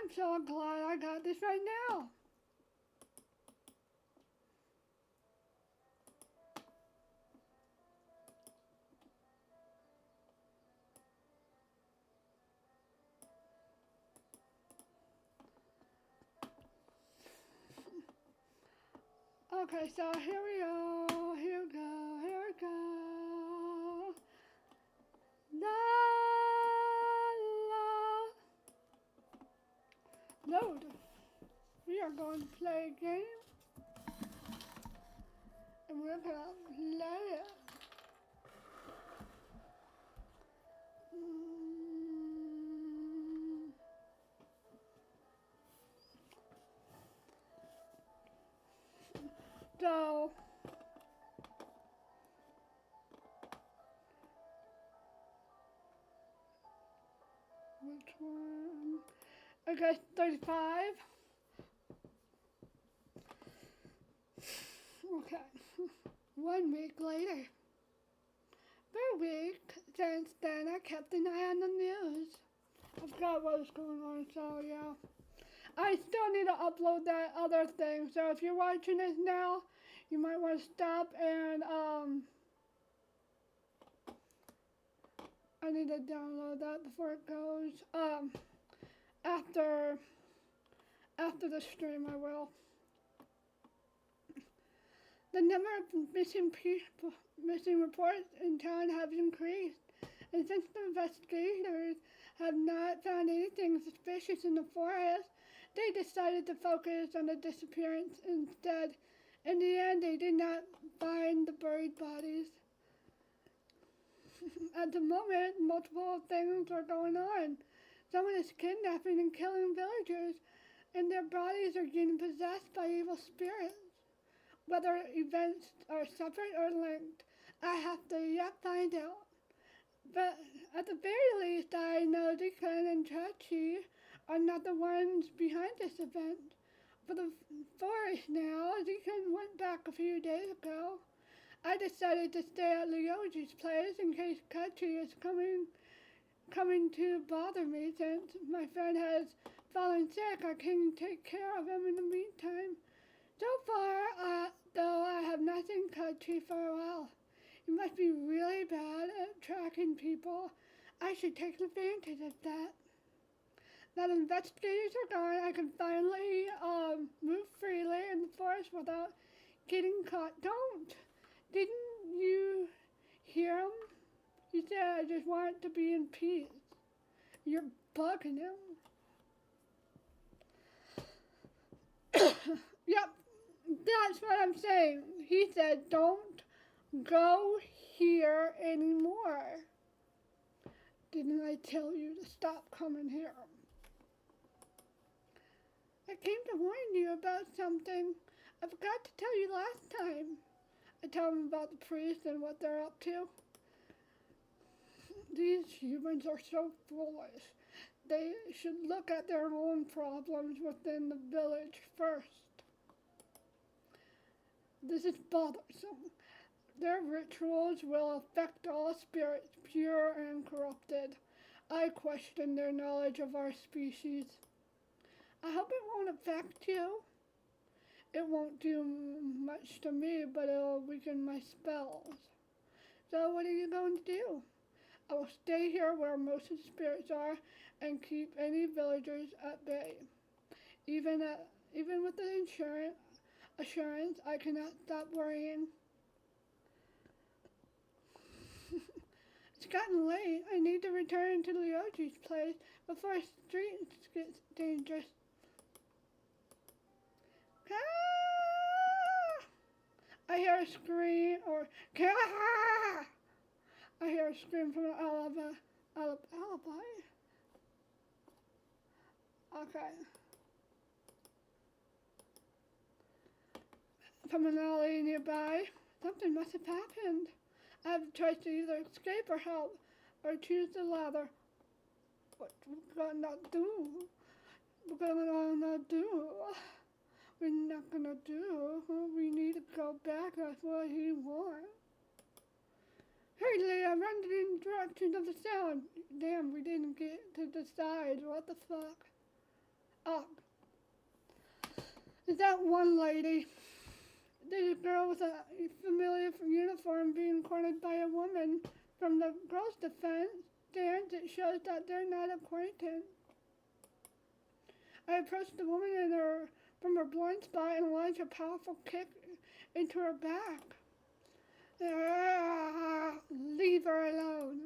I'm so glad I got this right now. Okay, so here we go, here we go, here we go. La la. Load. We are going to play a game. And we're gonna play it. So which one? Okay, 35. Okay. 1 week later. For a week since then, I kept an eye on the news. I forgot what was going on, so yeah. I still need to upload that other thing, so if you're watching this now, you might want to stop and, I need to download that before it goes. After the stream, I will. The number of missing reports in town has increased, and since the investigators have not found anything suspicious in the forest, they decided to focus on the disappearance instead. In the end, they did not find the buried bodies. At the moment, multiple things are going on. Someone is kidnapping and killing villagers, and their bodies are getting possessed by evil spirits. Whether events are separate or linked, I have to yet find out. But at the very least, I know ZEIKUN and Chachi are not the ones behind this event. For the forest now, ZEIKUN went back a few days ago. I decided to stay at Ryoji's place in case Chachi is coming to bother me. Since my friend has fallen sick, I can take care of him in the meantime. So far, though, I have not seen Chachi for a while. He must be really bad at tracking people. I should take advantage of that. Now the investigators are gone, I can finally move freely in the forest without getting caught. Don't! Didn't you hear him? He said, I just want to be in peace. You're bugging him. Yep, that's what I'm saying. He said, don't go here anymore. Didn't I tell you to stop coming here? I came to warn you about something I forgot to tell you last time. I told him about the priest and what they're up to. These humans are so foolish. They should look at their own problems within the village first. This is bothersome. Their rituals will affect all spirits, pure and corrupted. I question their knowledge of our species. I hope it won't affect you. It won't do much to me, but it'll weaken my spells. So what are you going to do? I will stay here where most of the spirits are and keep any villagers at bay. Even with the assurance, I cannot stop worrying. It's gotten late. I need to return to Ryoji's place before streets get dangerous. I hear a scream, or I hear a scream from an alibi. Okay. From an alley nearby. Something must have happened. I have a choice to either escape or help, or choose the latter. What we're gonna do? We're not gonna do. We need to go back. That's what he wants. Hurry, I'm running in the direction of the sound. Damn, we didn't get to decide. What the fuck? up. That one lady, the girl with a familiar uniform being cornered by a woman from the girls' defense stance, it shows that they're not acquainted. I approached the woman from her blind spot and launched a powerful kick into her back. Leave her alone.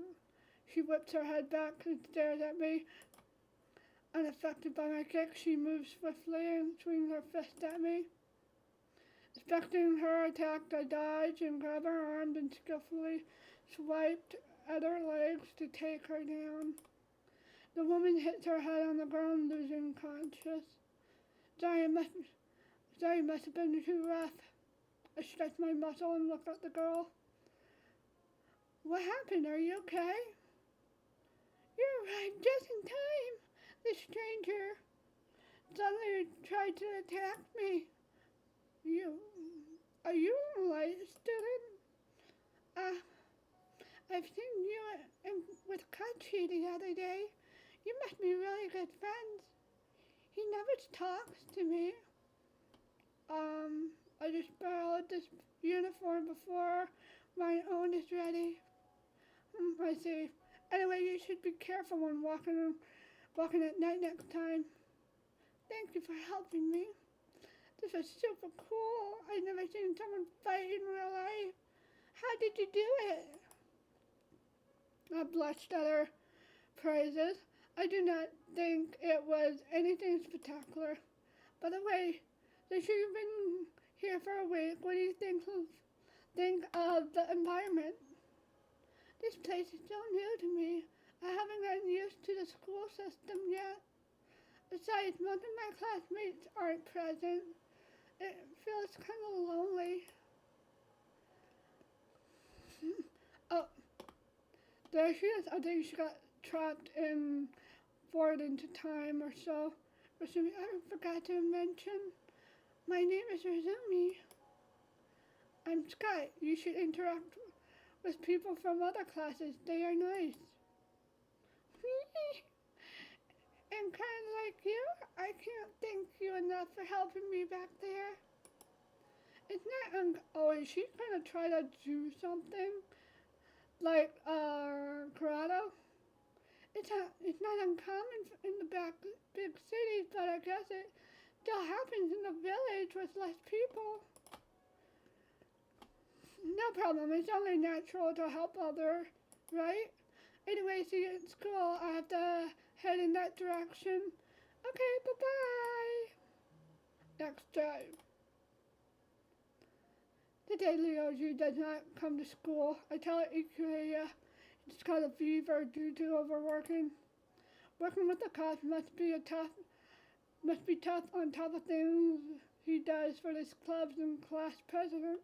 She whips her head back and stares at me. Unaffected by my kick, she moves swiftly and swings her fist at me. Expecting her attack, I dodged and grabbed her arm and skillfully swiped at her legs to take her down. The woman hits her head on the ground, losing conscious. Sorry, must have been too rough. I stretched my muscle and looked at the girl. What happened? Are you okay? You arrived just in time. The stranger suddenly tried to attack me. Are you a light student? I've seen you with Kachi the other day. You must be really good friends. He never talks to me. I just borrowed this uniform before my own is ready. I see. Anyway, you should be careful when walking at night next time. Thank you for helping me. This was super cool. I've never seen someone fight in real life. How did you do it? I blushed at her praises. I do not think it was anything spectacular. By the way, since you've been here for a week, what do you think of the environment? This place is so new to me. I haven't gotten used to the school system yet. Besides, most of my classmates aren't present. It feels kind of lonely. Oh, there she is. I think she got trapped forward into time or so. I forgot to mention, my name is Razumi. I'm Sky. You should interact with people from other classes. They are nice. And kind of like you, I can't thank you enough for helping me back there. It's not is she gonna try to do something like karate? It's not uncommon in the big cities, but I guess it still happens in the village with less people. No problem. It's only natural to help others, right? Anyway, see you at school. I have to head in that direction. Okay, bye-bye. Next time. Today, Leoju does not come to school. I tell Ikuya it's got a fever due to overworking. Working with the class must be tough on top of things he does for his clubs and class president.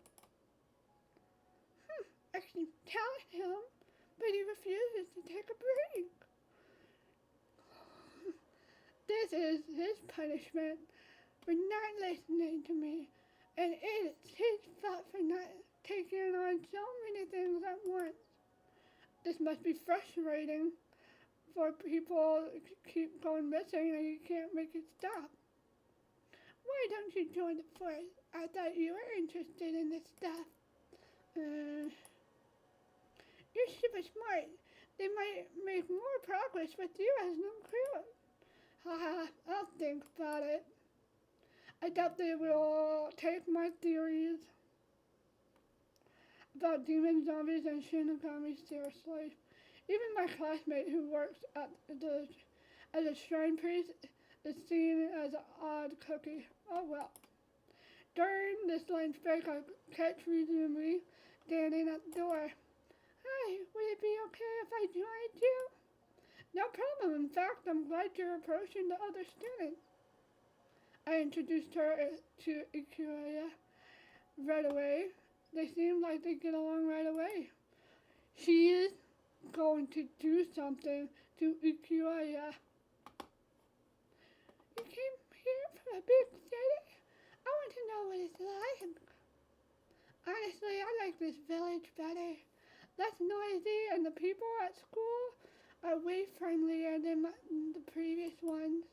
I can tell him, but he refuses to take a break. This is his punishment for not listening to me, and it's his fault for not taking on so many things at once. This must be frustrating for people to keep going missing and you can't make it stop. Why don't you join the force? I thought you were interested in this stuff. You're super smart. They might make more progress with you as an recruit. Haha, I'll think about it. I doubt they will take my theories about demons, zombies, and shinigami seriously. Even my classmate who works as a shrine priest is seen as an odd cookie. Oh well. During this lunch break, I catch Razumi standing at the door. Hi, would it be okay if I joined you? No problem. In fact, I'm glad you're approaching the other students. I introduced her to Ikuya right away. They seem like they get along right away. She is going to do something to Ikuya. You came here from a big city? I want to know what it's like. Honestly, I like this village better. Less noisy, and the people at school are way friendlier than the previous ones.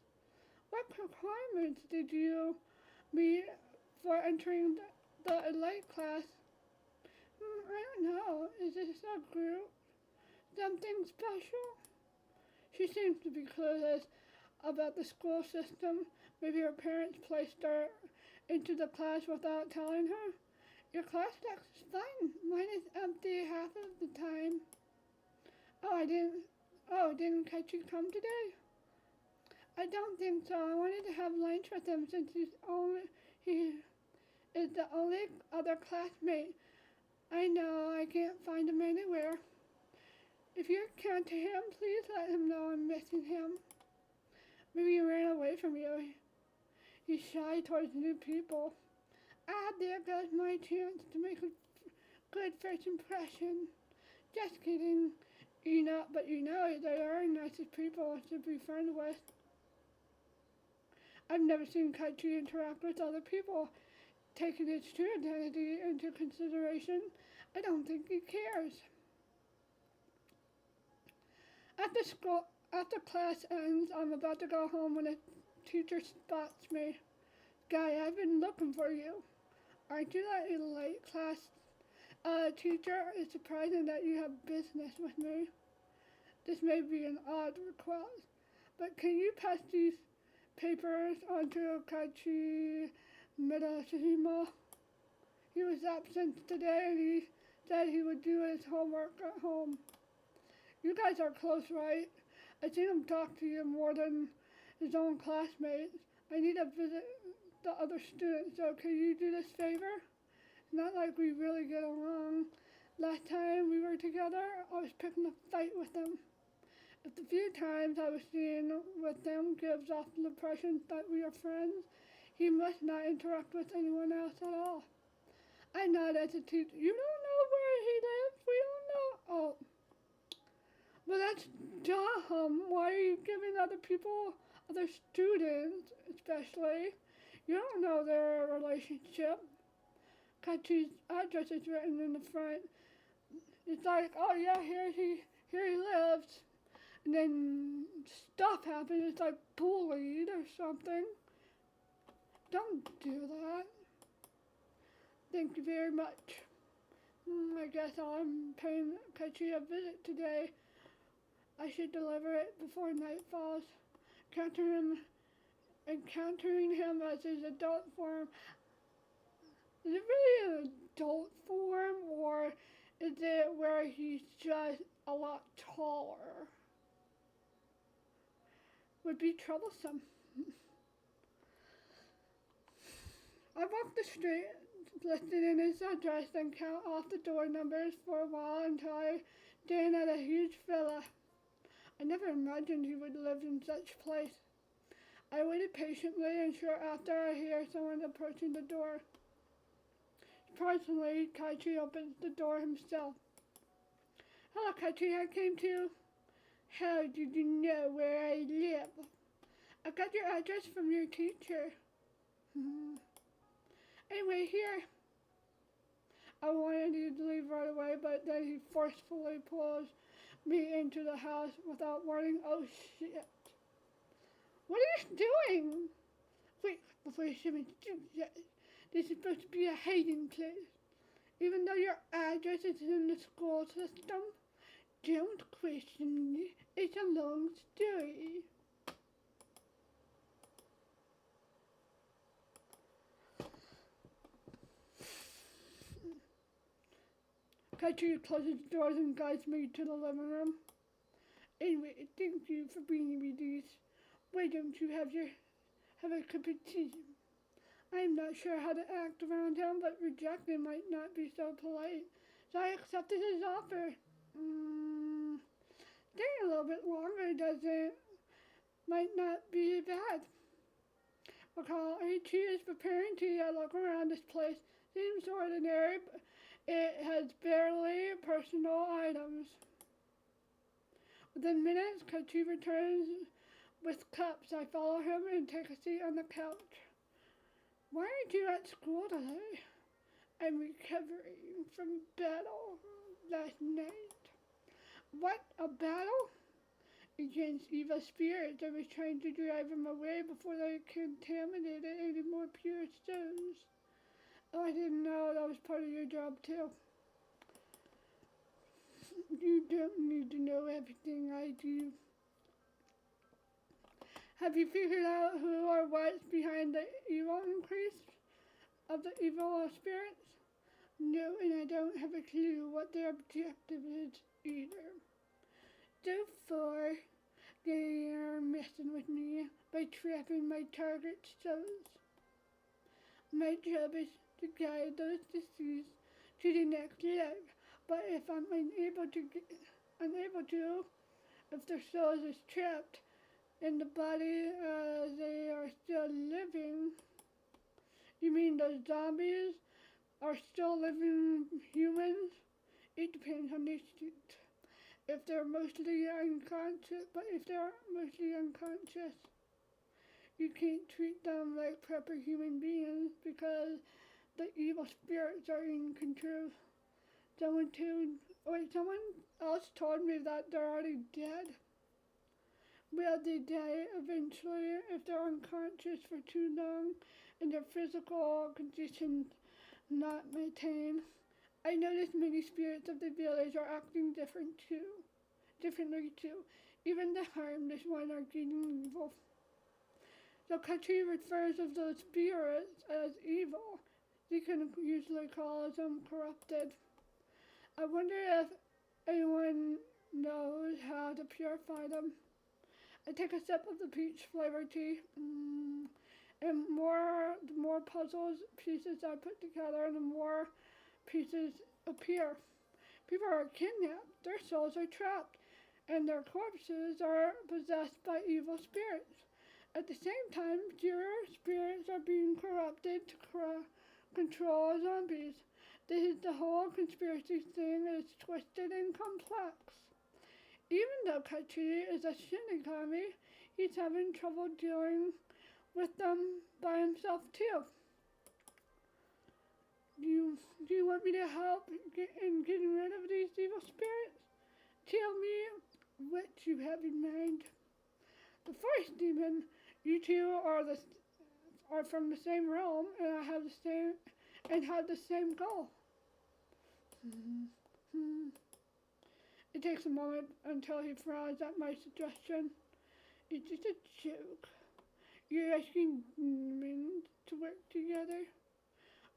Why What requirements did you meet for entering the elite class? I don't know. Is this a group? Something special? She seems to be clueless about the school system. Maybe her parents placed her into the class without telling her. Your class desk is fine. Mine is empty half of the time. Didn't Kachi come today? I don't think so. I wanted to have lunch with him since he is the only other classmate. I know I can't find him anywhere. If you can to him, please let him know I'm missing him. Maybe he ran away from you. He's shy towards new people. There goes my chance to make a good first impression. Just kidding. But they are nice people to be friends with. I've never seen Kachi interact with other people, taking his true identity into consideration. I don't think he cares. After class ends, I'm about to go home when a teacher spots me. Guy, I've been looking for you. Aren't you that elite class teacher? It's surprising that you have business with me. This may be an odd request, but can you pass these papers onto Kachi Midashima? He was absent today and he said he would do his homework at home. You guys are close, right? I've seen him talk to you more than his own classmates. I need to visit the other students, so can you do this favor? It's not like we really get along. Last time we were together, I was picking a fight with him. If the few times I was seen with them gives off the impression that we are friends, he must not interact with anyone else at all. I nod as a teacher. You don't know where he lives? We don't know. Oh. Well, that's dumb. Why are you giving other students especially, you don't know their relationship? Kachi's address is written in the front. It's like, oh yeah, here he lives. And then stuff happens. It's like bullied or something. Don't do that. Thank you very much. I guess I'm paying Kachi a visit today. I should deliver it before night falls. Encountering him as his adult form. Is it really an adult form, or is it where he's just a lot taller? Would be troublesome. I walk the street listed in his address and count off the door numbers for a while until I stand at a huge villa. I never imagined he would live in such a place. I waited patiently and sure after I hear someone approaching the door. Surprisingly, Kachi opens the door himself. Hello, Kachi, I came to... How did you know where I live? I got your address from your teacher. Anyway, here. I wanted you to leave right away, but then he forcefully pulls me into the house without warning. Oh, shit. What are you doing? Wait, before you shoot me, this is supposed to be a hiding place. Even though your address is in the school system, don't question me. It's a long story. Kachi closes the doors and guides me to the living room. Anyway, thank you for bringing me these. Why don't you have a cup of tea? I'm not sure how to act around him, but rejecting might not be so polite. So I accepted his offer. Staying a little bit longer might not be bad. While he is preparing tea, I look around. This place seems ordinary, but it has barely personal items. Within minutes, Kachi returns with cups. I follow him and take a seat on the couch. Why aren't you at school today? I'm recovering from battle last night. What, a battle? against evil spirits. I was trying to drive them away before they contaminated any more pure stones. Oh, I didn't know that was part of your job too. You don't need to know everything I do. Have you figured out who or what's behind the evil increase of the evil spirits? No, and I don't have a clue what their objective is either. So far, they are messing with me by trapping my target souls. My job is to guide those deceased to the next life, but if I'm unable to, if their souls is trapped in the body they are still living. You mean those zombies are still living humans? It depends on the state. If they're mostly unconscious, you can't treat them like proper human beings because the evil spirits are in control. Someone else told me that they're already dead. Will they die eventually if they're unconscious for too long and their physical conditions not maintained? I noticed many spirits of the village are acting differently too. Even the harmless ones are getting evil. The country refers to those spirits as evil. ZEIKUN usually calls them corrupted. I wonder if anyone knows how to purify them. I take a sip of the peach flavored tea, and the more puzzles pieces I put together, the more pieces appear. People are kidnapped, their souls are trapped, and their corpses are possessed by evil spirits. At the same time, pure spirits are being corrupted to control zombies. This is the whole conspiracy thing is twisted and complex. Even though Kachi is a Shinigami, he's having trouble dealing with them by himself too. Do you want me to help in getting rid of these evil spirits? Tell me what you have in mind. The first demon, you two are from the same realm, and I have the same goal. It takes a moment until he frowns at my suggestion. It's just a joke. You're asking demons to work together?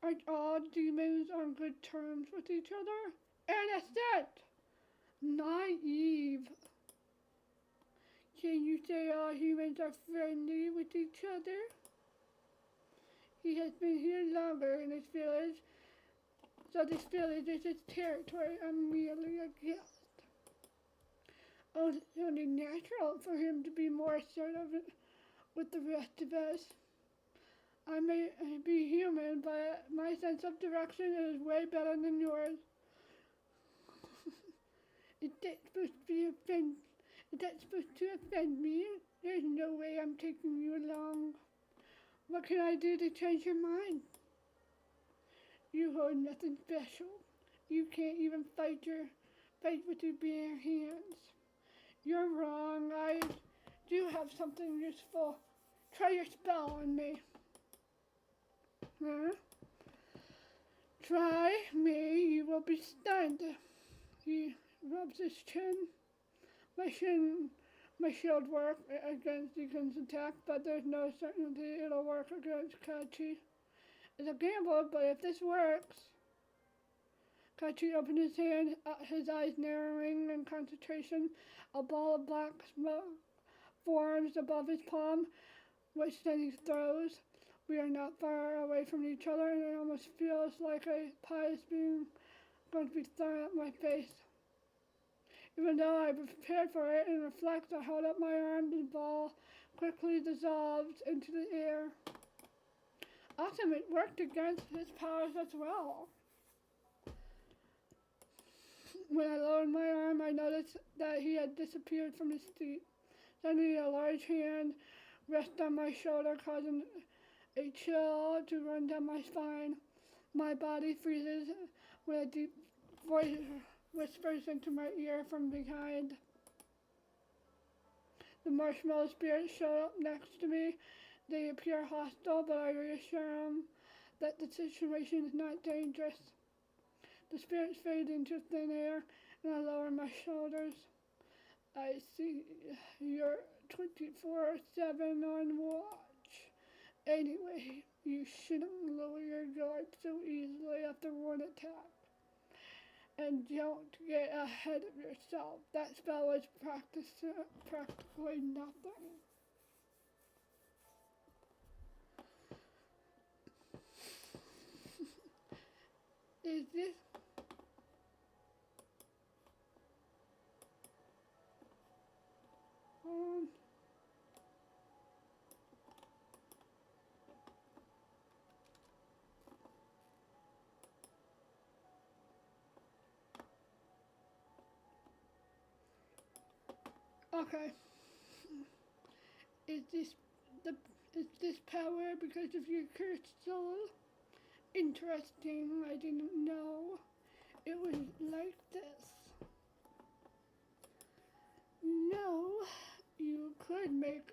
Aren't all demons on good terms with each other? Innocent! Naive. Can you say all humans are friendly with each other? He has been here longer in this village, so this village is his territory. I'm merely a guest. It's only natural for him to be more assertive with the rest of us. I may be human, but my sense of direction is way better than yours. Is that supposed to offend me? There's no way I'm taking you along. What can I do to change your mind? You hold nothing special. You can't even fight with your bare hands. You're wrong. I do have something useful. Try your spell on me. Huh? Try me, you will be stunned. He rubs his chin. My shield work against ZEIKUN's attack, but there's no certainty it'll work against Kachi. It's a gamble, but if this works... Kachi opened his hand, his eyes narrowing in concentration. A ball of black smoke forms above his palm, which then he throws. We are not far away from each other, and it almost feels like a pie is going to be thrown at my face. Even though I prepared for it and reflect, I held up my arm, and the ball quickly dissolved into the air. Awesome, it worked against his powers as well. When I lowered my arm, I noticed that he had disappeared from his seat. Suddenly, a large hand rested on my shoulder, causing a chill to run down my spine. My body freezes when a deep voice whispers into my ear from behind. The marshmallow spirits show up next to me. They appear hostile, but I reassure them that the situation is not dangerous. The spirits fade into thin air, and I lower my shoulders. I see you're 24/7 on watch. Anyway, you shouldn't lower your guard so easily after one attack. And don't get ahead of yourself. That spell was practically nothing. Is this on? Okay. Is this the is this power because of your cursed soul? Interesting. I didn't know it was like this. No, you could make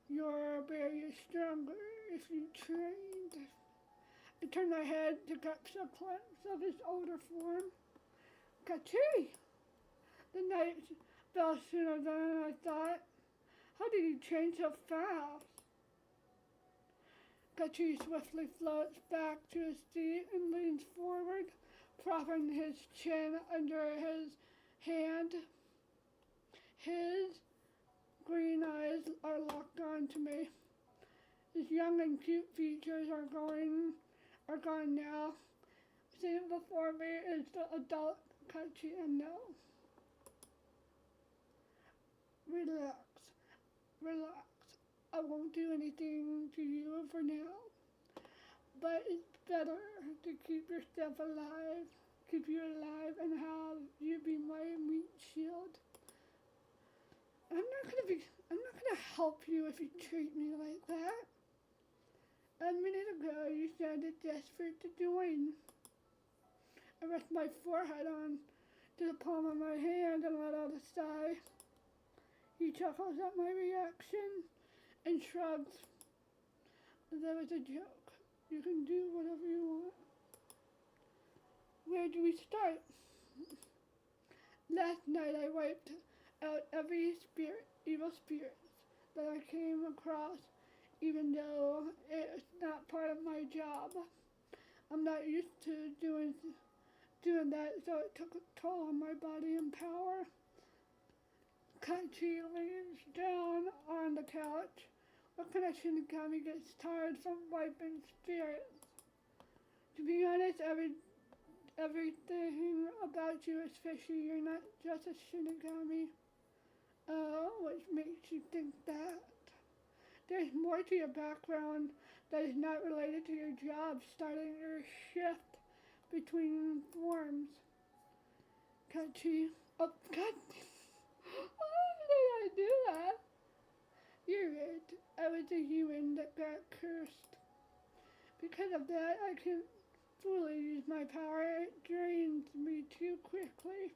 your barrier stronger if you trained. I turned my head to catch a glimpse of his older form. Kachi! The night fell sooner than I thought. How did he change so fast? Kachi swiftly floats back to his seat and leans forward, propping his chin under his hand. His green eyes are locked onto me. His young and cute features are gone now. Sitting before me is the adult Kachi and no. Relax. Relax. I won't do anything to you for now. But it's better to keep yourself alive. Keep you alive and have you be my meat shield. I'm not gonna help you if you treat me like that. A minute ago you sounded desperate to join. I rest my forehead on to the palm of my hand and let out a sigh. He chuckles at my reaction and shrugs. That was a joke. You can do whatever you want. Where do we start? Last night I wiped out every evil spirit that I came across, even though it's not part of my job. I'm not used to doing that, so it took a toll on my body and power. Kachi leans down on the couch. What kind of Shinigami gets tired from wiping spirits? To be honest, everything about you is fishy. You're not just a Shinigami. Oh, what makes you think that? There's more to your background that is not related to your job, starting your shift between forms. Kachi, oh, God. Why did I do that? You're right. I was a human that got cursed. Because of that, I can't fully use my power. It drains me too quickly.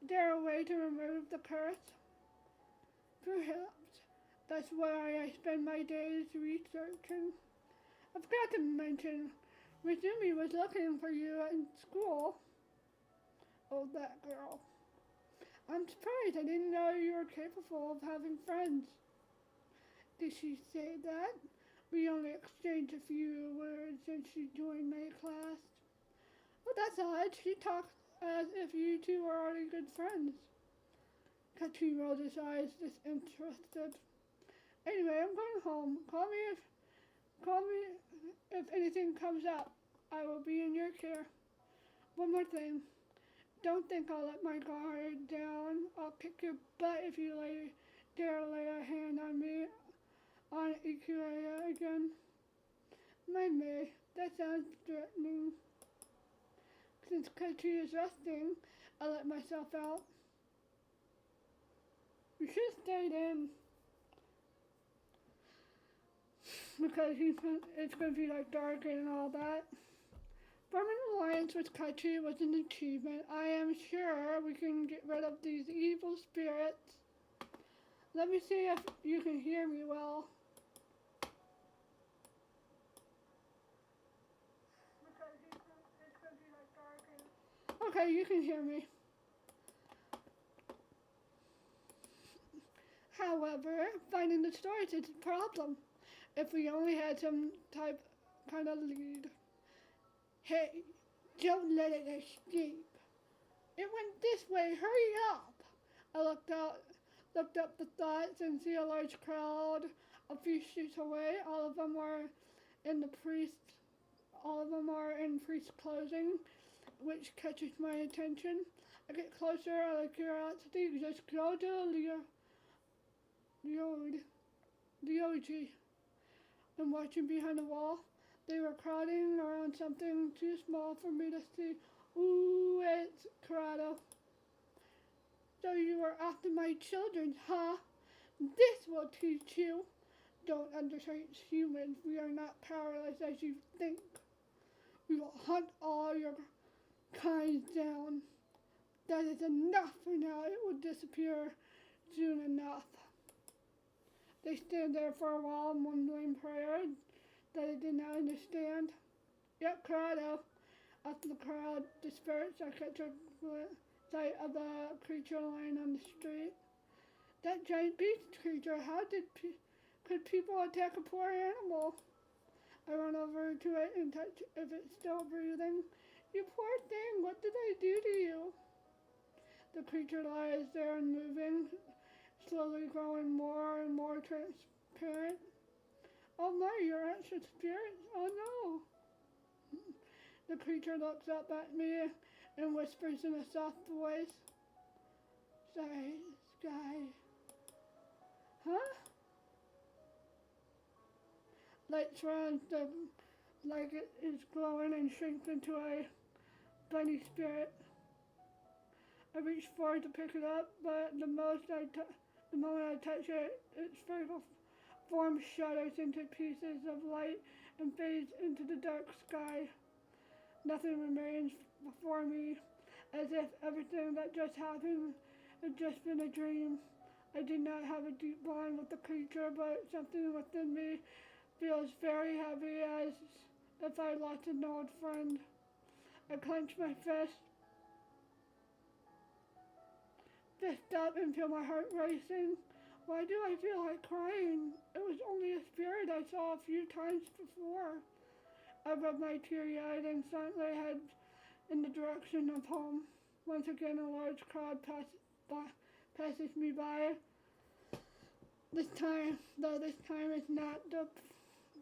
Is there a way to remove the curse? Perhaps. That's why I spend my days researching. I forgot to mention, Mizumi was looking for you in school. Oh, that girl. I'm surprised. I didn't know you were capable of having friends. Did she say that? We only exchanged a few words since she joined my class. Well, that's odd. She talks as if you two are already good friends. Kachi rolled his eyes, disinterested. Anyway, I'm going home. Call me if anything comes up. I will be in your care. One more thing. Don't think I'll let my guard down. I'll kick your butt if you dare lay a hand on me on Ikuya again. May, that sounds threatening. Since Kachi is resting, I let myself out. You should have stayed in. Because it's going to be like dark and all that. Forming an alliance with Kachi was an achievement. I am sure we can get rid of these evil spirits. Let me see if you can hear me well. Okay, you can hear me. However, finding the stories is a problem. If we only had some kind of lead. Hey, don't let it escape. It went this way, hurry up! I looked up the thoughts and see a large crowd a few streets away. All of them are in priest clothing, which catches my attention. I get closer out of curiosity, just go to the OG. I'm watching behind the wall. They were crowding around something too small for me to see. Ooh, it's Corrado. So you were after my children, huh? This will teach you. Don't underrate humans. We are not powerless as you think. We will hunt all your kinds down. That is enough for now. It will disappear soon enough. They stand there for a while, mumbling prayers that I did not understand. Yep, Corrado. After the crowd dispersed, I catch a sight of the creature lying on the street. That giant beast creature, could people attack a poor animal? I run over to it and touch if it's still breathing. You poor thing, what did I do to you? The creature lies there unmoving, slowly growing more and more transparent. Oh my, you're ancient spirits. Oh no. The creature looks up at me and whispers in a soft voice. Sky. Huh? Light surrounds the like it is glowing and shrinks into a bunny spirit. I reach forward to pick it up, but the moment I touch it, its vertical form shatters into pieces of light and fades into the dark sky. Nothing remains before me, as if everything that just happened had just been a dream. I did not have a deep bond with the creature, but something within me feels very heavy, as if I lost an old friend. I clench my fist up and feel my heart racing. Why do I feel like crying? It was only a spirit I saw a few times before. I rub my teary-eyed and silently head in the direction of home. Once again, a large crowd passes me by. This time it's not the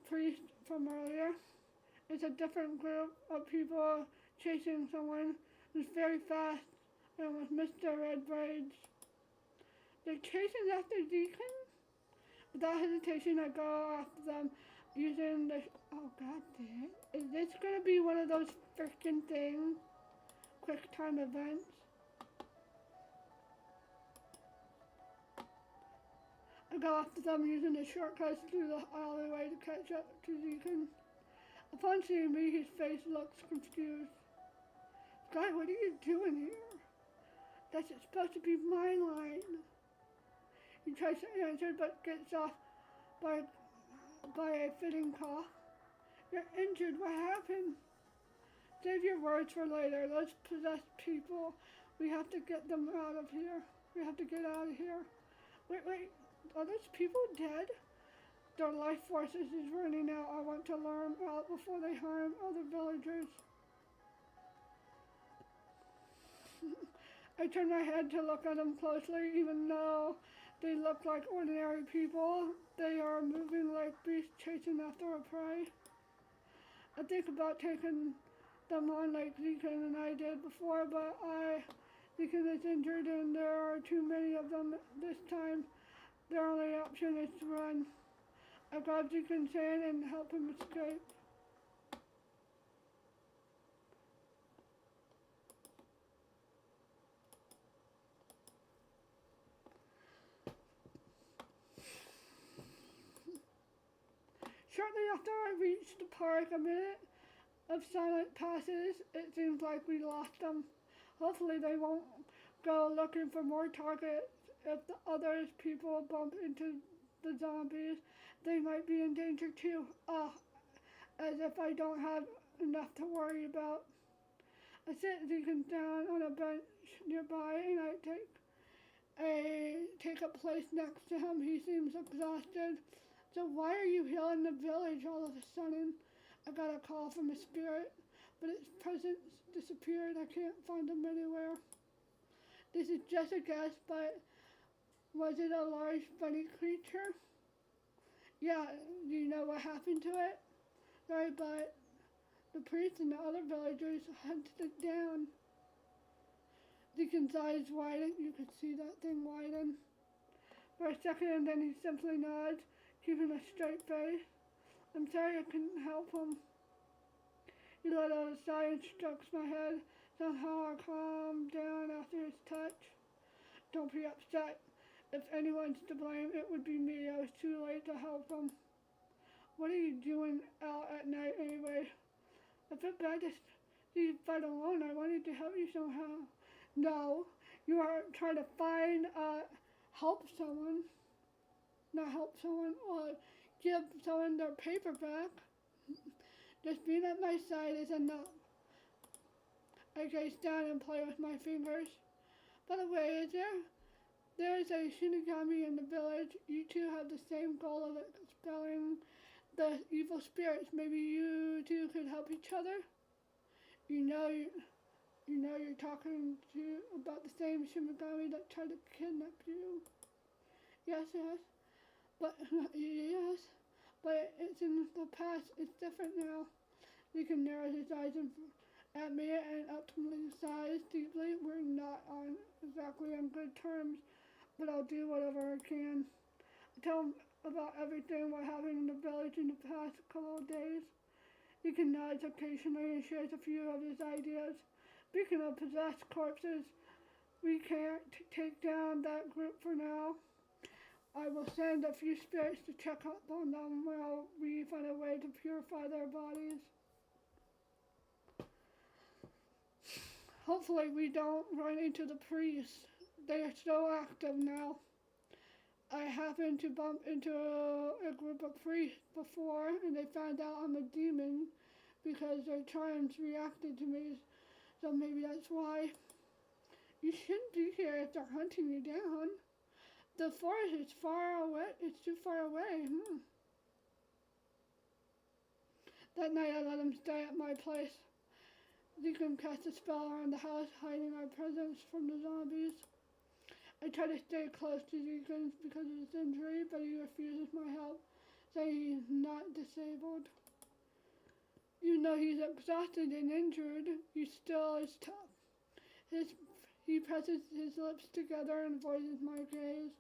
priest from earlier. It's a different group of people chasing someone who's very fast. I almost missed their red braids. They're chasing after ZEIKUN? Without hesitation, I go after them using the... Oh, god damn. Is this gonna be one of those freaking things? Quick time events? I go after them using the shortcuts through the alleyway to catch up to ZEIKUN. Upon seeing me, his face looks confused. Sky, what are you doing here? That's supposed to be my line. He tries to answer but gets off by a fitting cough. You're injured, what happened? Save your words for later. Those possessed people, we have to get them out of here. We have to get out of here. Wait, are those people dead? Their life forces is running out. I want to lure them out before they harm other villagers. I turn my head to look at them closely, even though they look like ordinary people. They are moving like beasts chasing after a prey. I think about taking them on like ZEIKUN and I did before, but ZEIKUN is injured and there are too many of them this time. Their only option is to run. I grab ZEIKUN's hand and help him escape. Shortly after I reach the park, a minute of silence passes. It seems like we lost them. Hopefully they won't go looking for more targets if the others people bump into the zombies, they might be in danger too. As if I don't have enough to worry about. I sit ZEIKUN down on a bench nearby and I take a place next to him. He seems exhausted. So why are you here in the village all of a sudden? I got a call from a spirit, but its presence disappeared. I can't find him anywhere. This is just a guess, but was it a large bunny creature? Yeah, do you know what happened to it? Sorry, but the priest and the other villagers hunted it down. Deacon's eyes widened. You could see that thing widen. For a second, and then he simply nods, keeping a straight face. I'm sorry I couldn't help him. He let out a sigh and strokes my head. Somehow I calmed down after his touch. Don't be upset. If anyone's to blame, it would be me. I was too late to help him. What are you doing out at night anyway? I felt bad to see you fight alone. I wanted to help you somehow. No, you are trying to help someone. Not help someone, or give someone their paper back. Just being at my side is enough. I gaze down and play with my fingers. By the way, there's a Shinigami in the village. You two have the same goal of expelling the evil spirits. Maybe you two could help each other. You know you're talking about the same Shinigami that tried to kidnap you. Yes, but yes, but it's in the past. It's different now. Deacon narrows his eyes at me and ultimately sighs deeply. We're not exactly on good terms, but I'll do whatever I can. I tell him about everything what happened in the village in the past couple of days. Deacon nods occasionally and shares a few of his ideas. Speaking of possessed corpses, we can't take down that group for now. I will send a few spirits to check up on them while we find a way to purify their bodies. Hopefully we don't run into the priests. They are so active now. I happened to bump into a group of priests before, and they found out I'm a demon because their charms reacted to me. So maybe that's why. You shouldn't be here if they're hunting you down. The forest is far away. It's too far away. That night I let him stay at my place. ZEIKUN cast a spell around the house, hiding our presence from the zombies. I try to stay close to ZEIKUN because of his injury, but he refuses my help, saying he's not disabled. Even though he's exhausted and injured, he still is tough. He presses his lips together and avoids my gaze.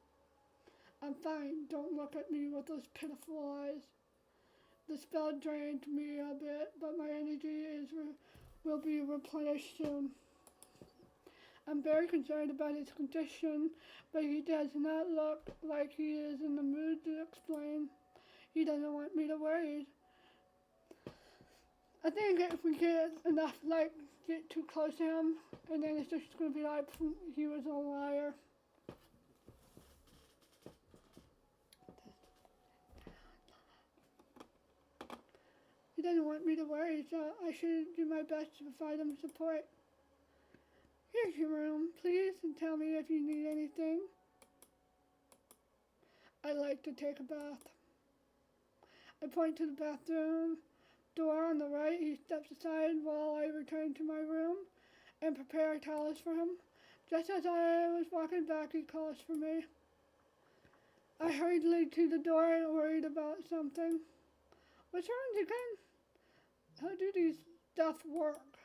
I'm fine. Don't look at me with those pitiful eyes. The spell drained me a bit, but my energy will be replenished soon. I'm very concerned about his condition, but he does not look like he is in the mood to explain. He doesn't want me to worry. I think if we get enough light, get too close to him, and then it's just going to be like he was a liar. He doesn't want me to worry, so I should do my best to provide him support. Here's your room, please, and tell me if you need anything. I like to take a bath. I point to the bathroom door on the right. He steps aside while I return to my room and prepare towels for him. Just as I was walking back, he calls for me. I hurried to the door and worried about something. What's wrong again? How do these stuff work?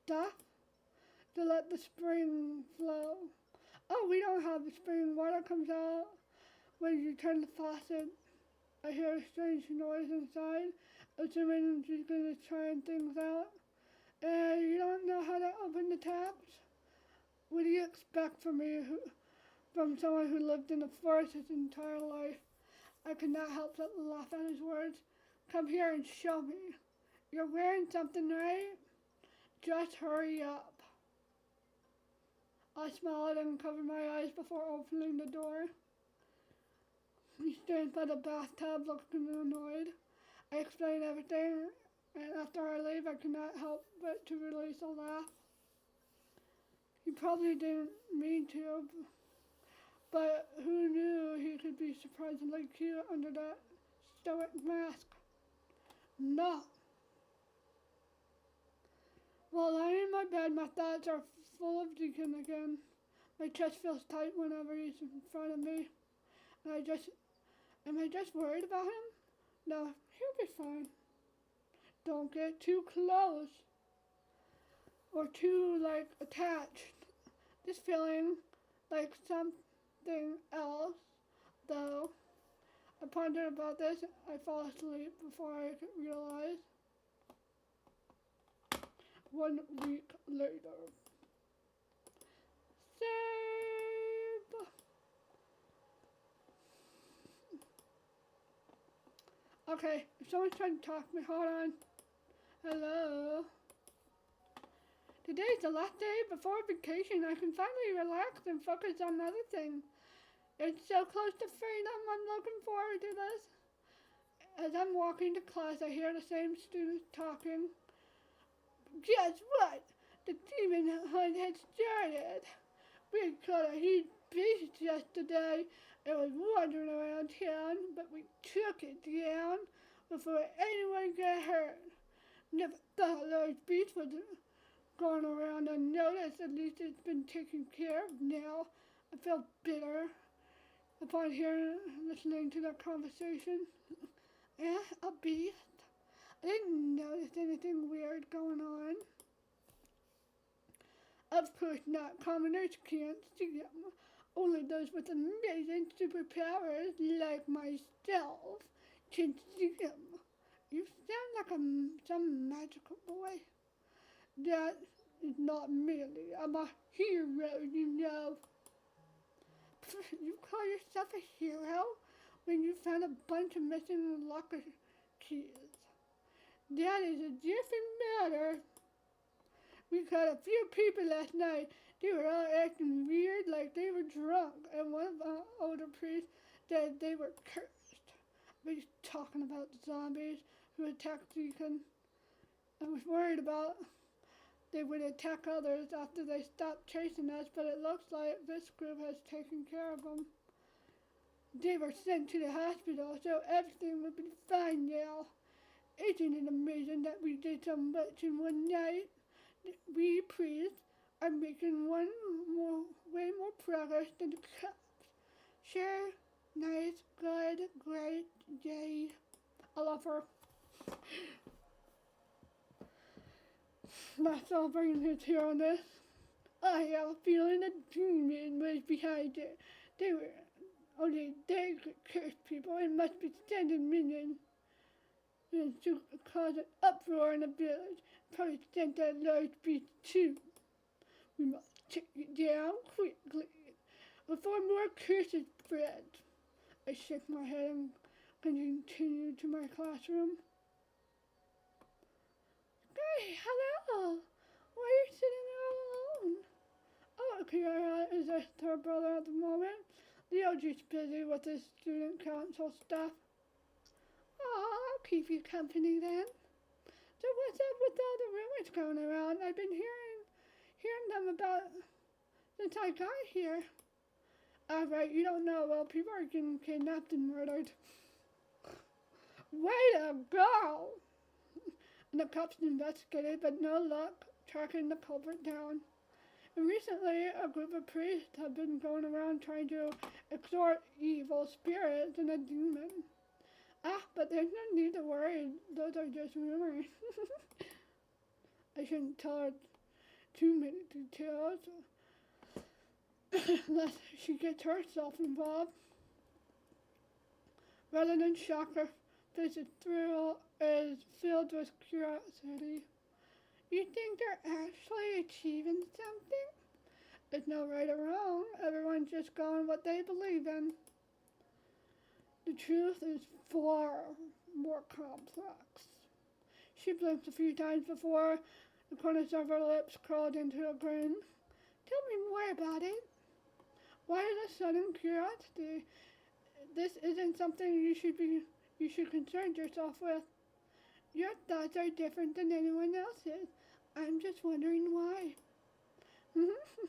Stuff? To let the spring flow. Oh, we don't have a spring. Water comes out when you turn the faucet. I hear a strange noise inside, assuming she's going to try things out. And you don't know how to open the taps? What do you expect from me, from someone who lived in the forest his entire life? I could not help but laugh at his words. Come here and show me. You're wearing something, right? Just hurry up. I smiled and covered my eyes before opening the door. He stands by the bathtub looking annoyed. I explained everything, and after I leave, I cannot help but to release a laugh. He probably didn't mean to, but who knew he could be surprisingly cute under that stoic mask? No. While lying in my bed, my thoughts are full of ZEIKUN again. My chest feels tight whenever he's in front of me. And am I just worried about him? No, he'll be fine. Don't get too close or too, attached. This feeling like something else, though. I pondered about this. I fall asleep before I realize. 1 week later. Save. Okay, if someone's trying to talk to me, hold on. Hello. Today's the last day before vacation. I can finally relax and focus on other things. It's so close to freedom. I'm looking forward to this. As I'm walking to class, I hear the same students talking. Guess what? The demon hunt had started. We caught a huge beast yesterday. It was wandering around town, but we took it down before anyone got hurt. Never thought a large beast was going around unnoticed. At least it's been taken care of now. I felt bitter upon listening to their conversation. A beast? I didn't notice anything weird going on. Of course not. Commoners can't see them. Only those with amazing superpowers like myself can see them. You sound like some magical boy. That is not merely. I'm a hero, you know. You call yourself a hero when you found a bunch of missing locker keys? That is a different matter. We caught a few people last night. They were all acting weird like they were drunk, and one of the older priests said they were cursed. But he's talking about zombies who attacked ZEIKUN. I was worried about they would attack others after they stopped chasing us, but it looks like this group has taken care of them. They were sent to the hospital, so everything will be fine now. Isn't it amazing that we did so much in one night? We priests are making way more progress than the cops. Sure, nice, good, great, yay. I love her. That's all bringing his here on this. I have a feeling a demon was behind it. Only they could curse people and must be sending minions. And to cause an uproar in the village. Probably sent that large beast too. We must take it down quickly before more curses spread. I shook my head and continued to my classroom. Hey, hello! Why are you sitting there all alone? Oh, Kiara is a third brother at the moment. Leo's just busy with his student council stuff. I'll keep you company then. So what's up with all the rumors going around? I've been hearing them about since I got here. Right, you don't know. Well, people are getting kidnapped and murdered. Way to go! And the cops investigated, but no luck tracking the culprit down. And recently, a group of priests have been going around trying to exort evil spirits and a demon. But there's no need to worry. Those are just rumors. I shouldn't tell her too many details, lest she gets herself involved. Rather than shock her, this thrill is filled with curiosity. You think they're actually achieving something? There's no right or wrong. Everyone's just going what they believe in. The truth is far more complex. She blinked a few times before the corners of her lips curled into a grin. Tell me more about it. Why the sudden curiosity? This isn't something you should concern yourself with. Your thoughts are different than anyone else's. I'm just wondering why.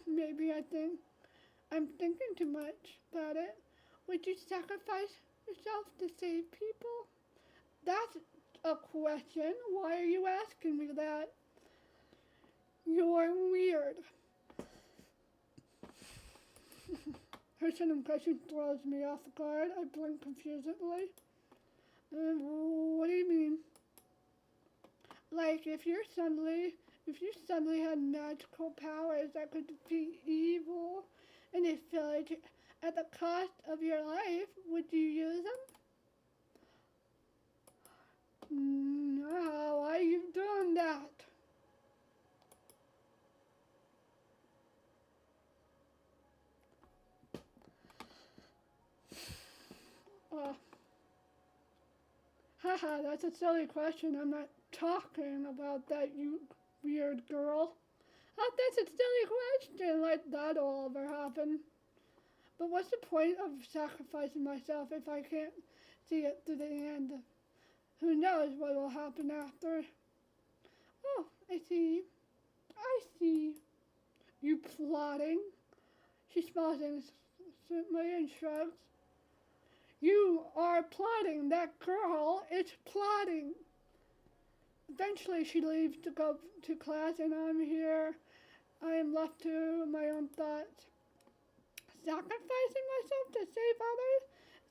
Maybe I'm thinking too much about it. Would you sacrifice yourself to save people? That's a question. Why are you asking me that? You're weird. Her sudden question throws me off guard. I blink confusedly. What do you mean? Like if you suddenly had magical powers that could defeat evil in this village at the cost of your life, would you use them? No, why are you doing that? Haha, that's a silly question. I'm not talking about that, you weird girl. Oh, that's a silly question. Like that'll ever happen. But what's the point of sacrificing myself if I can't see it to the end? Who knows what will happen after? Oh, I see. I see. You plotting? She smiles innocently and shrugs. You are plotting. That girl is plotting. Eventually she leaves to go to class and I'm here. I am left to my own thoughts. Sacrificing myself to save others?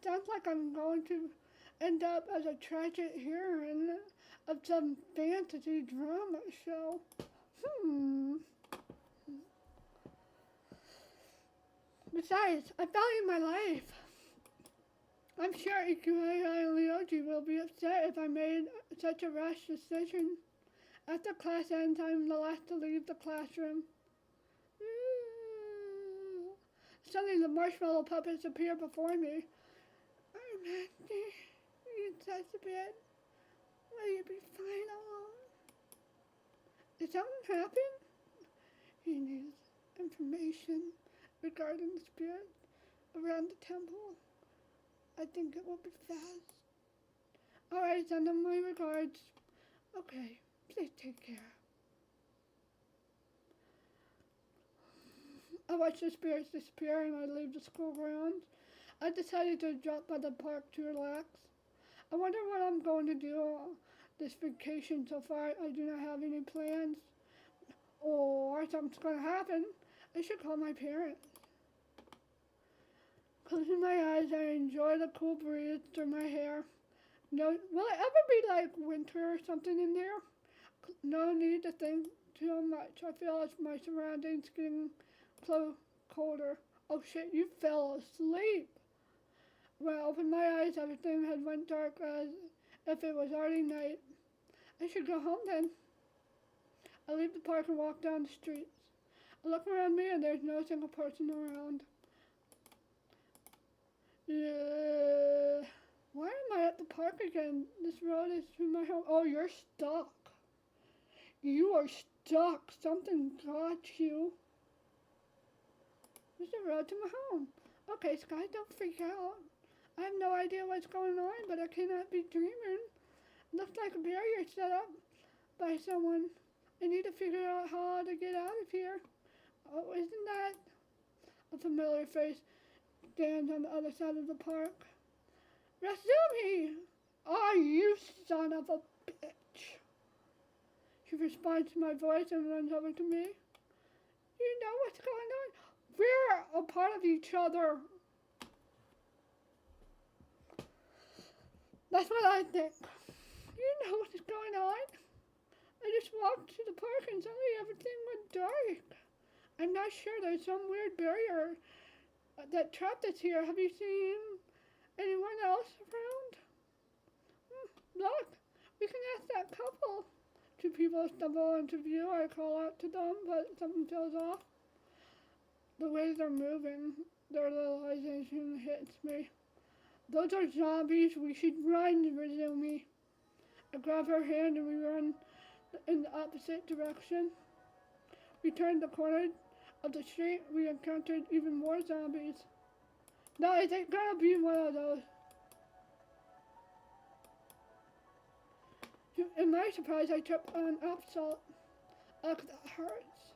Sounds like I'm going to end up as a tragic heroine of some fantasy drama show. Besides, I value my life. I'm sure Ikuhei and Ryoji will be upset if I made such a rash decision. After class ends, I'm the last to leave the classroom. Suddenly the marshmallow puppets appear before me. I'm happy. You touch a bit. Will you be fine alone? Did something happen? He needs information regarding the spirit around the temple. I think it will be fast. Alright, send them my regards. Okay, please take care. I watch the spirits disappear and I leave the school grounds. I decided to drop by the park to relax. I wonder what I'm going to do this vacation. So far, I do not have any plans. Or something's going to happen. I should call my parents. Closing my eyes, I enjoy the cool breeze through my hair. No, will it ever be like winter or something in there? No need to think too much. I feel as my surroundings getting colder. Oh shit, you fell asleep. When I opened my eyes, everything had went dark as if it was already night. I should go home then. I leave the park and walk down the streets. I look around me and there's no single person around. Why am I at the park again? This road is to my home. Oh, you're stuck. You are stuck. Something got you. This is the road to my home. Okay, Sky, don't freak out. I have no idea what's going on, but I cannot be dreaming. Looks like a barrier set up by someone. I need to figure out how to get out of here. Oh, isn't that a familiar face? Stands on the other side of the park. Rasumi! Oh, you son of a bitch. She responds to my voice and runs over to me. You know what's going on? We're a part of each other. That's what I think. You know what's going on? I just walked to the park and suddenly everything went dark. I'm not sure, there's some weird barrier that trapped us here. Have you seen anyone else around? Look, we can ask that couple. Two people stumble into view. I call out to them, but something feels off. The way they're moving, their realization hits me. Those are zombies. We should run, Razumi. I grab her hand and we run in the opposite direction. We turn the corner. of the street, we encountered even more zombies. Now I think gonna be one of those. In my surprise, I tripped on asphalt. Ugh, that hurts.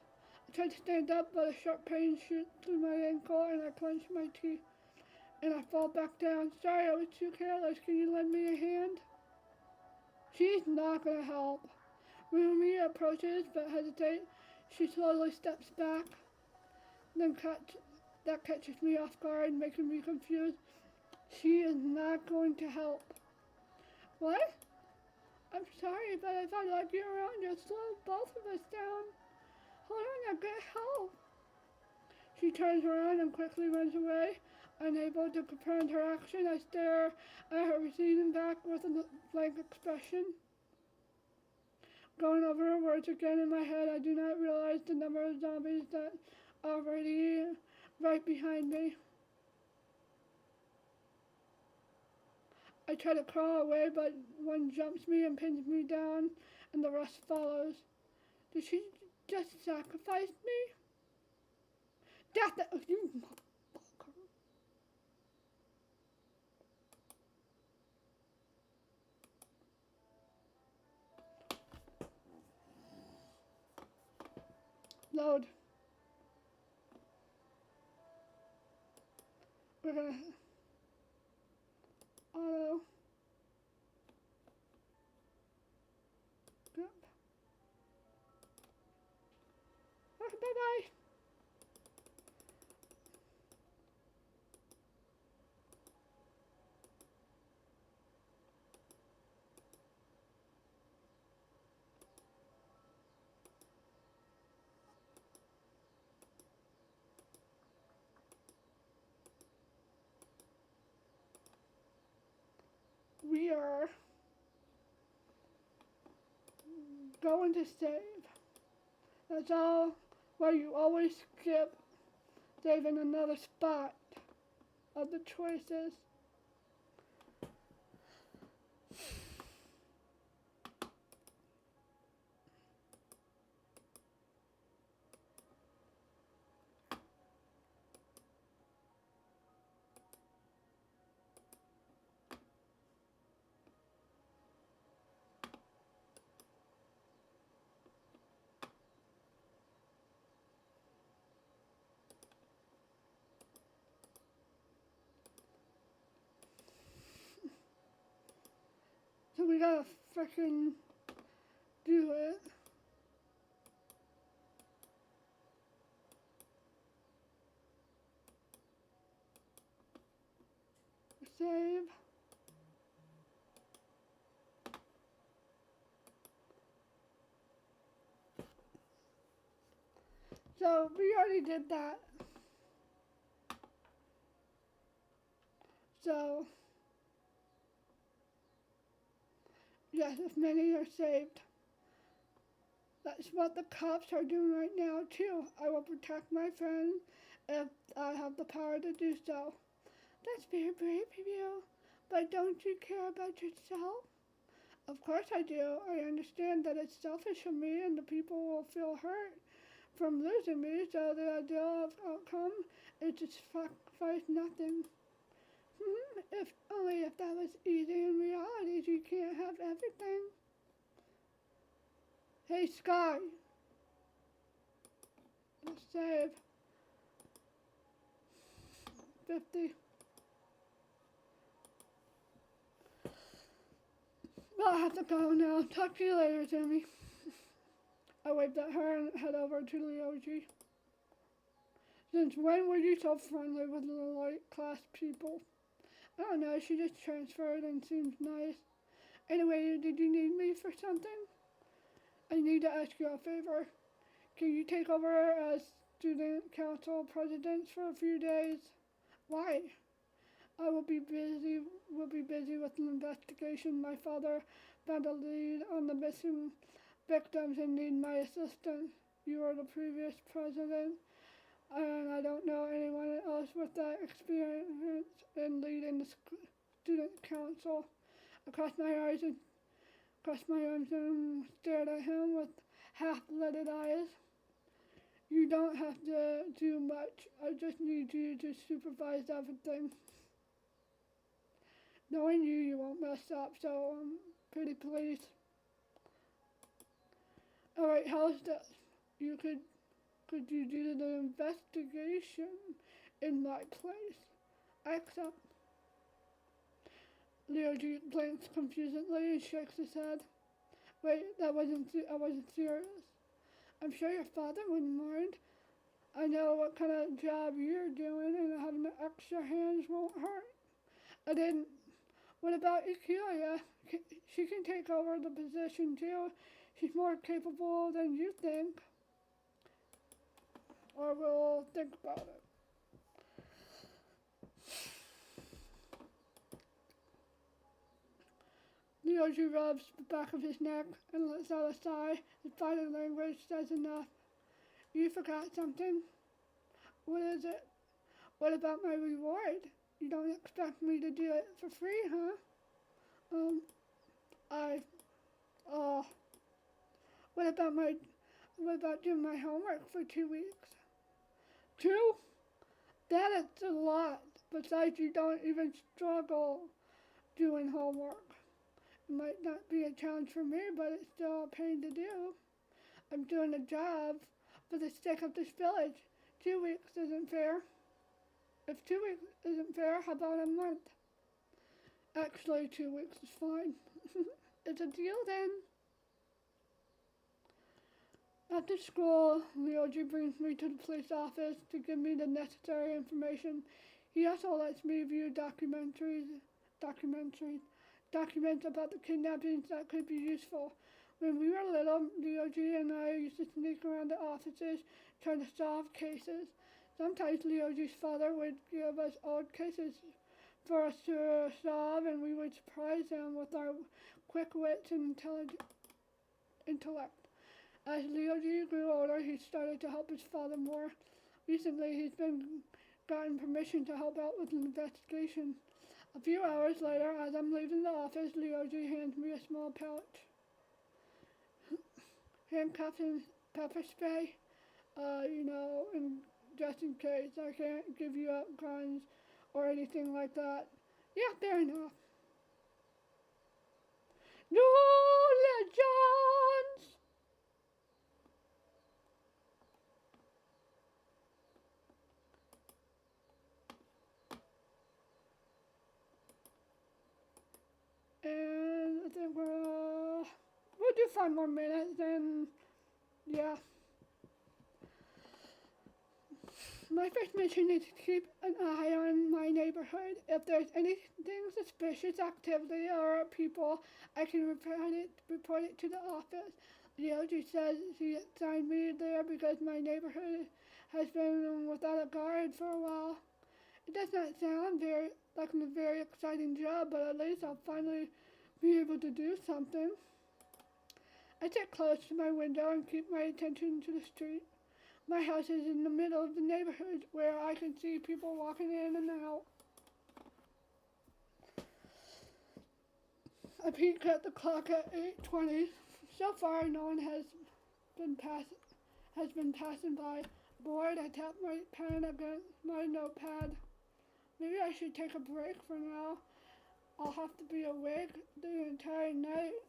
I tried to stand up, but a sharp pain shoots through my ankle, and I clench my teeth, and I fall back down. Sorry, I was too careless. Can you lend me a hand? She's not gonna help. When Mia approaches but hesitates, she slowly steps back. Then that catches me off guard, making me confused. She is not going to help. What? I'm sorry, but if I led you around, you'll slow both of us down. Hold on, I'll get help. She turns around and quickly runs away. Unable to comprehend her action, I stare at her receding back with a blank expression. Going over her words again in my head, I do not realize the number of zombies that are already right behind me. I try to crawl away, but one jumps me and pins me down, and the rest follows. Did she just sacrifice me? Death! You motherfucker. Load. We're gonna auto. Yep. Okay, bye-bye. We are going to save. That's all. Why you always skip saving another spot of the choices. So we gotta frickin' do it. Save. So we already did that. So yes, if many are saved. That's what the cops are doing right now too. I will protect my friends if I have the power to do so. That's very brave of you. But don't you care about yourself? Of course I do. I understand that it's selfish of me and the people will feel hurt from losing me, so the ideal outcome is to sacrifice nothing. If only if that was easy. In reality, you can't have everything. Hey, Sky. Let's save. 50. Well, I have to go now. Talk to you later, Jimmy. I waved at her and head over to the OG. Since when were you so friendly with the light class people? I don't know, she just transferred and seems nice. Anyway, did you need me for something? I need to ask you a favor. Can you take over as student council president for a few days? Why? I will be busy with an investigation. My father found a lead on the missing victims and need my assistance. You are the previous president, and I don't know anyone else with that experience in leading the student council. I crossed my arms and stared at him with half-lidded eyes. You don't have to do much. I just need you to supervise everything. Knowing you, you won't mess up, so pretty please. Alright, how's this? Could you do the investigation in my place? I accept. Leo G blinks confusedly and shakes his head. Wait, I wasn't serious. I'm sure your father wouldn't mind. I know what kind of job you're doing, and having the extra hands won't hurt. I didn't. What about Ikuya? She can take over the position too. She's more capable than you think. Or we'll think about it. Ryoji rubs the back of his neck and lets out a sigh. His body language says enough. You forgot something? What is it? What about my reward? You don't expect me to do it for free, huh? What about doing my homework for 2 weeks? 2? That is a lot. Besides, you don't even struggle doing homework. It might not be a challenge for me, but it's still a pain to do. I'm doing a job for the sake of this village. 2 weeks isn't fair. If 2 weeks isn't fair, how about a month? Actually, 2 weeks is fine. It's a deal then. After school, Ryoji brings me to the police office to give me the necessary information. He also lets me view documents about the kidnappings that could be useful. When we were little, Ryoji and I used to sneak around the offices trying to solve cases. Sometimes Ryoji's father would give us old cases for us to solve, and we would surprise him with our quick wits and intellect. As Ryoji grew older, he started to help his father more. Recently, he's gotten permission to help out with an investigation. A few hours later, as I'm leaving the office, Ryoji hands me a small pouch. Handcuffs and pepper spray, and just in case. I can't give you up guns or anything like that. Yeah, fair enough. No legends! And I think we'll do 5 more minutes, and yeah. My first mission is to keep an eye on my neighborhood. If there's anything suspicious activity or people, I can report it to the office. Ryoji says he assigned me there because my neighborhood has been without a guard for a while. It does not sound like a very exciting job, but at least I'll finally be able to do something. I sit close to my window and keep my attention to the street. My house is in the middle of the neighborhood where I can see people walking in and out. I peek at the clock at 8:20. So far, no one has been passing by. Bored, I tap my pen against my notepad. Maybe I should take a break for now. I'll have to be awake the entire night,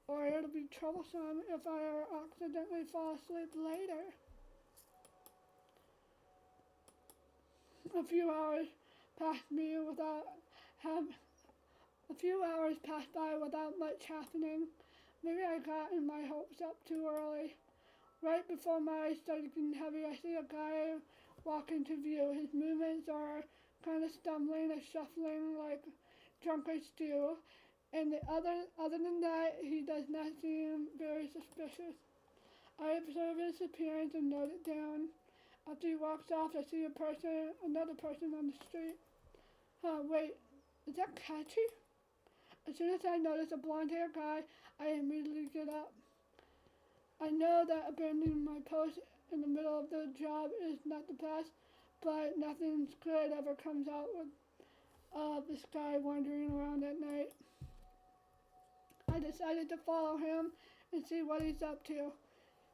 or it'll be troublesome if I accidentally fall asleep later. A few hours passed by without much happening. Maybe I got my hopes up too early. Right before my eyes started getting heavy, I see a guy walk into view. His movements are kind of stumbling and shuffling like drunkards do, and other than that, he does not seem very suspicious. I observe his appearance and note it down. After he walks off, I see another person on the street. Wait, is that Kachi? As soon as I notice a blonde-haired guy, I immediately get up. I know that abandoning my post in the middle of the job is not the best, but nothing good ever comes out with this guy wandering around at night. I decided to follow him and see what he's up to.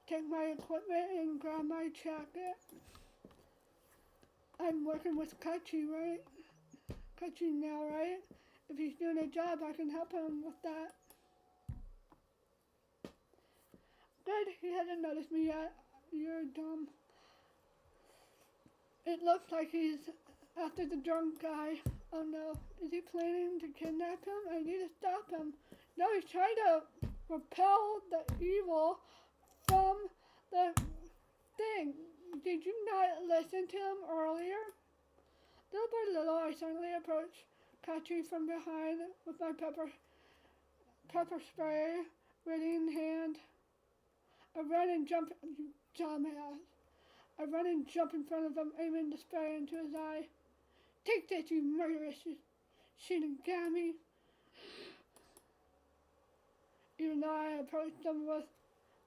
take my equipment and grab my jacket. I'm working with Kachi, right? Kachi now, right? If he's doing a job, I can help him with that. Good, he hasn't noticed me yet. You're dumb. It looks like he's after the drunk guy. Oh no, is he planning to kidnap him? I need to stop him. No, he's trying to repel the evil from the thing. Did you not listen to him earlier? Little by little, I suddenly approached Kachi from behind with my pepper spray ready in hand. I run and jump, you dumbass. I run and jump in front of him, aiming the spray into his eye. Take this, you murderous Shinigami. Even though I approached him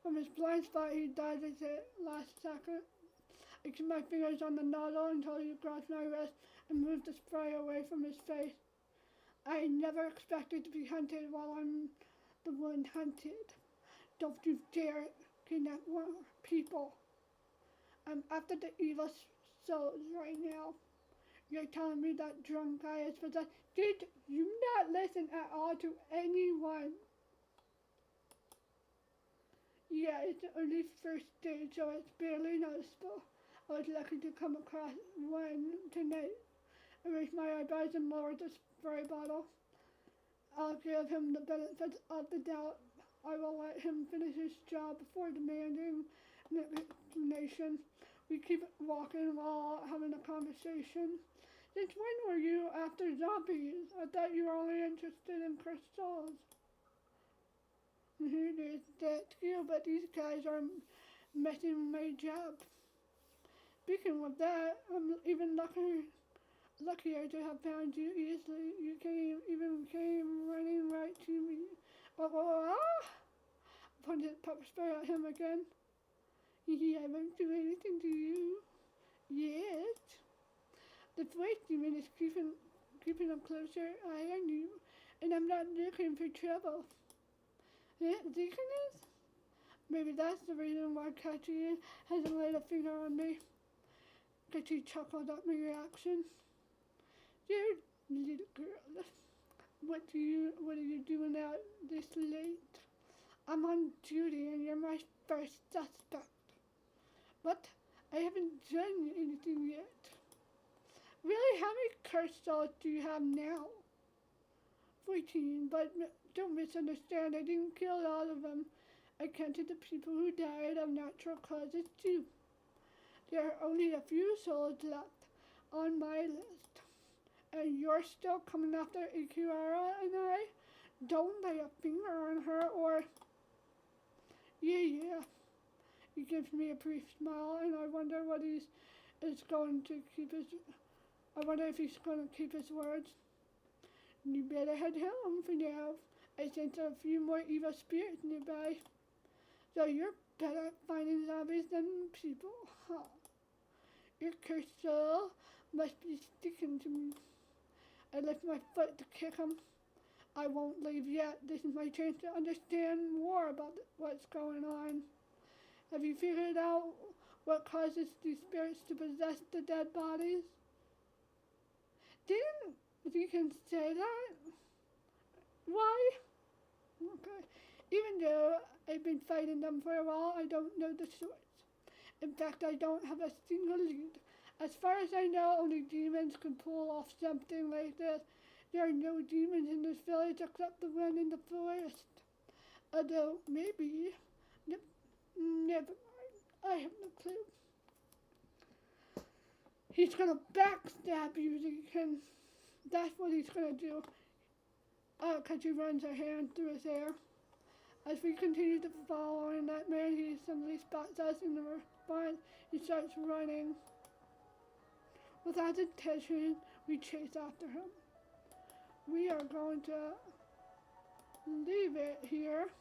from his blind spot, he died at the last second. I keep my fingers on the nozzle until he grabs my wrist and moves the spray away from his face. I never expected to be hunted while I'm the one hunted. Don't you dare kidnap more people. I'm after the evil souls right now. You're telling me that drunk guy is possessed. Did you not listen at all to anyone? Yeah, it's only first stage, so it's barely noticeable. I was lucky to come across one tonight. I raised my eyebrows and lowered the spray bottle. I'll give him the benefit of the doubt. I will let him finish his job before demanding an explanation. We keep walking while having a conversation. Since when were you after zombies? I thought you were only interested in crystals. That's you, but these guys are messing my job. Speaking of that, I'm even luckier to have found you easily. You came running right to me. I pointed pepper spray at him again. I won't do anything to you yet. The voice demon is creeping up closer. I am you, and I'm not looking for trouble. ZEIKUN is? Maybe that's the reason why Kachi hasn't laid a finger on me. Kachi chuckled at my reaction. Dear little girl, what are you doing out this late? I'm on duty and you're my first suspect. But I haven't done anything yet. Really, how many crystals do you have now? 14, but don't misunderstand, I didn't kill all of them. I counted the people who died of natural causes too. There are only a few souls left on my list. And you're still coming after Ikirara and I? Don't lay a finger on her or... Yeah. He gives me a brief smile and I wonder what I wonder if he's going to keep his words. You better head home for now. I sense a few more evil spirits nearby. So you're better at finding zombies than people, huh? Your crystal must be sticking to me. I lift my foot to kick him. I won't leave yet. This is my chance to understand more about what's going on. Have you figured out what causes these spirits to possess the dead bodies? Didn't you can say that? Why? Okay. Even though I've been fighting them for a while, I don't know the source. In fact, I don't have a single lead. As far as I know, only demons can pull off something like this. There are no demons in this village except the one in the forest. Although, maybe... Never mind. I have no clue. He's gonna backstab you, ZEIKUN. That's what he's gonna do. Kachi runs her hand through his hair. As we continue to follow that man, he suddenly spots us in the response. He starts running. Without intention, we chase after him. We are going to leave it here.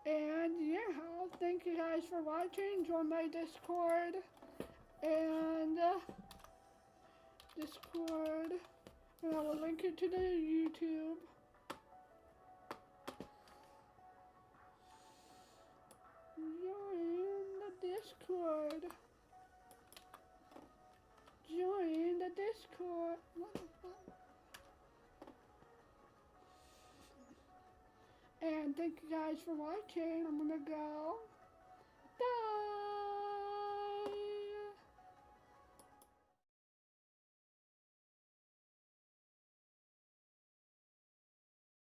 And yeah, thank you guys for watching. Join my Discord. And and I will link it to the YouTube. Discord. Join the Discord. What the fuck? And thank you guys for watching. I'm gonna go